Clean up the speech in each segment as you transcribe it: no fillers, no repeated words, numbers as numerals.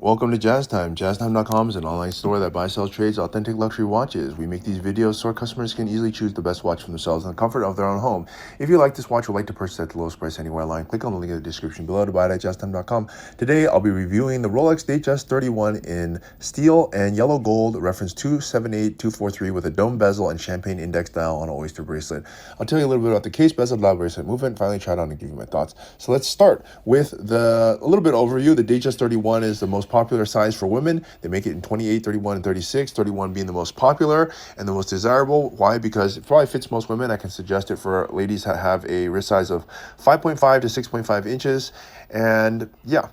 Welcome to Jazz Time. JazzTime.com is an online store that buys, sells, trades authentic luxury watches. We make these videos so our customers can easily choose the best watch for themselves in the comfort of their own home. If you like this watch or would like to purchase at the lowest price anywhere online, click on the link in the description below to buy it at JazzTime.com. Today, I'll be reviewing the Rolex Datejust 31 in steel and yellow gold, reference 278243 with a dome bezel and champagne index dial on an oyster bracelet. I'll tell you a little bit about the case, bezel, dial, bracelet, movement, finally try it on and give you my thoughts. So let's start with a little bit overview. The Datejust 31 is the most popular size for women. They make it in 28, 31, and 36, 31 being the most popular and the most desirable. Why? Because it probably fits most women. I can suggest it for ladies that have a wrist size of 5.5 to 6.5 inches. And yeah.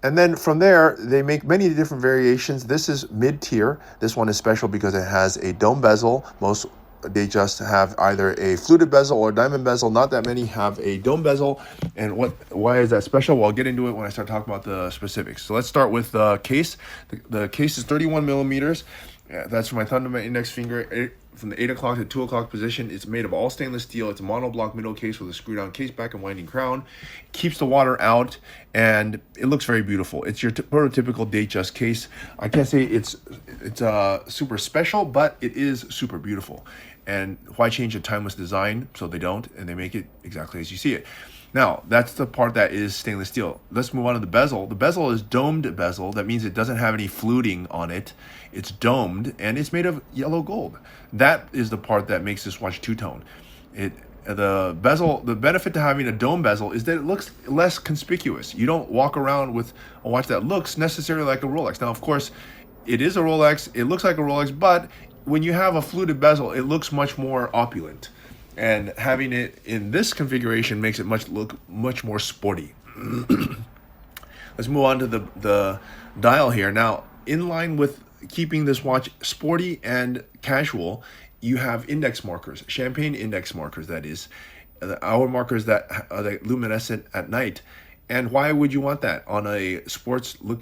And then from there, they make many different variations. This is mid-tier. This one is special because it has a dome bezel. Most they just have either a fluted bezel or a diamond bezel. Not that many have a dome bezel. And why is that special? Well, I'll get into it when I start talking about the specifics. So let's start with the case. The case is 31 millimeters. That's for my thumb to my index finger. From the 8 o'clock to 2 o'clock position. It's made of all stainless steel. It's a monoblock middle case with a screw down case back and winding crown. It keeps the water out and it looks very beautiful. It's your prototypical Datejust case. I can't say it's super special, but it is super beautiful. And why change a timeless design? So they don't, and they make it exactly as you see it. Now, that's the part that is stainless steel. Let's move on to the bezel. The bezel is domed bezel. That means it doesn't have any fluting on it. It's domed, and it's made of yellow gold. That is the part that makes this watch two-tone. The bezel, the benefit to having a dome bezel is that it looks less conspicuous. You don't walk around with a watch that looks necessarily like a Rolex. Now, of course, it is a Rolex. It looks like a Rolex, but when you have a fluted bezel, it looks much more opulent. And having it in this configuration makes it look much more sporty. Let's move on to the dial here. Now, in line with keeping this watch sporty and casual, you have index markers, champagne index markers, that is, the hour markers that are luminescent at night. And why would you want that on a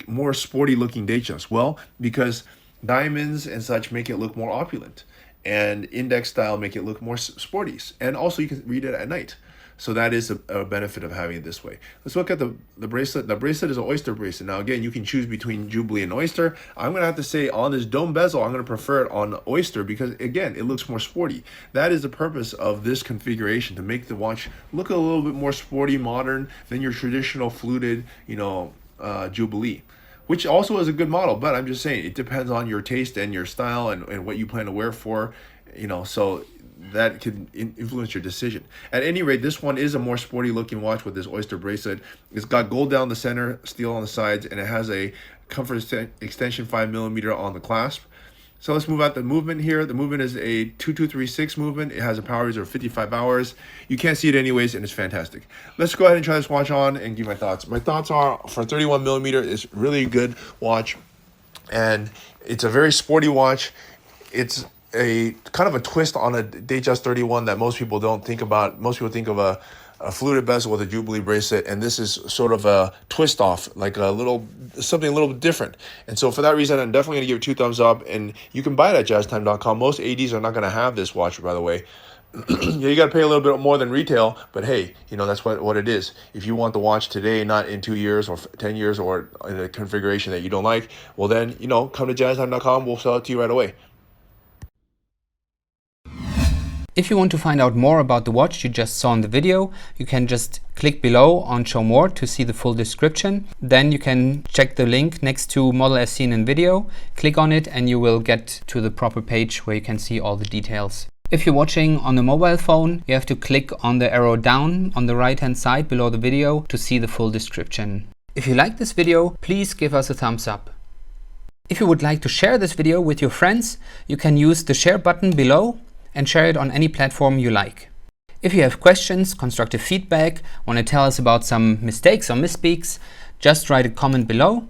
more sporty looking Datejust? Well, because diamonds and such make it look more opulent, and index style make it look more sporty. And also you can read it at night. So that is a benefit of having it this way. Let's look at the bracelet. The bracelet is an oyster bracelet. Now again, you can choose between Jubilee and oyster. I'm gonna have to say on this dome bezel, I'm gonna prefer it on oyster because again, it looks more sporty. That is the purpose of this configuration, to make the watch look a little bit more sporty, modern than your traditional fluted, Jubilee. Which also is a good model, but I'm just saying it depends on your taste and your style and what you plan to wear for, so that can influence your decision. At any rate, this one is a more sporty looking watch with this oyster bracelet. It's got gold down the center, steel on the sides, and it has a comfort extension 5mm on the clasp. So let's move out the movement here. The movement is a 2236 movement. It has a power reserve of 55 hours. You can't see it anyways, and it's fantastic. Let's go ahead and try this watch on and give my thoughts. My thoughts are, for 31mm, it's really a good watch, and it's a very sporty watch. It's a kind of a twist on a Datejust 31 that most people don't think about. Most people think of a fluted bezel with a Jubilee bracelet, and this is sort of a twist off, like something a little bit different. And so for that reason, I'm definitely gonna give it 2 thumbs up, and you can buy it at JazzTime.com. Most ADs are not gonna have this watch, by the way. Yeah, you gotta pay a little bit more than retail, but hey, that's what it is. If you want the watch today, not in 2 years or 10 years or in a configuration that you don't like, well then, come to JazzTime.com, we'll sell it to you right away. If you want to find out more about the watch you just saw in the video, you can just click below on Show More to see the full description. Then you can check the link next to Model as seen in video, click on it, and you will get to the proper page where you can see all the details. If you're watching on a mobile phone, you have to click on the arrow down on the right hand side below the video to see the full description. If you like this video, please give us a thumbs up. If you would like to share this video with your friends, you can use the share button below and share it on any platform you like. If you have questions, constructive feedback, want to tell us about some mistakes or misspeaks, just write a comment below.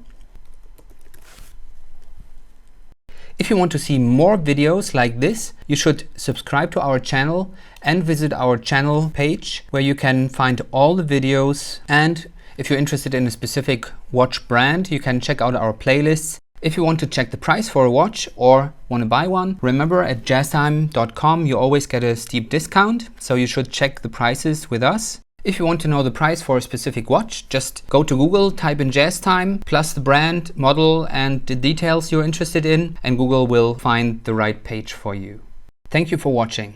If you want to see more videos like this, you should subscribe to our channel and visit our channel page where you can find all the videos. And if you're interested in a specific watch brand, you can check out our playlists. If you want to check the price for a watch or want to buy one, remember at jazztime.com you always get a steep discount, so you should check the prices with us. If you want to know the price for a specific watch, just go to Google, type in jazz time, plus the brand, model, and the details you're interested in, and Google will find the right page for you. Thank you for watching.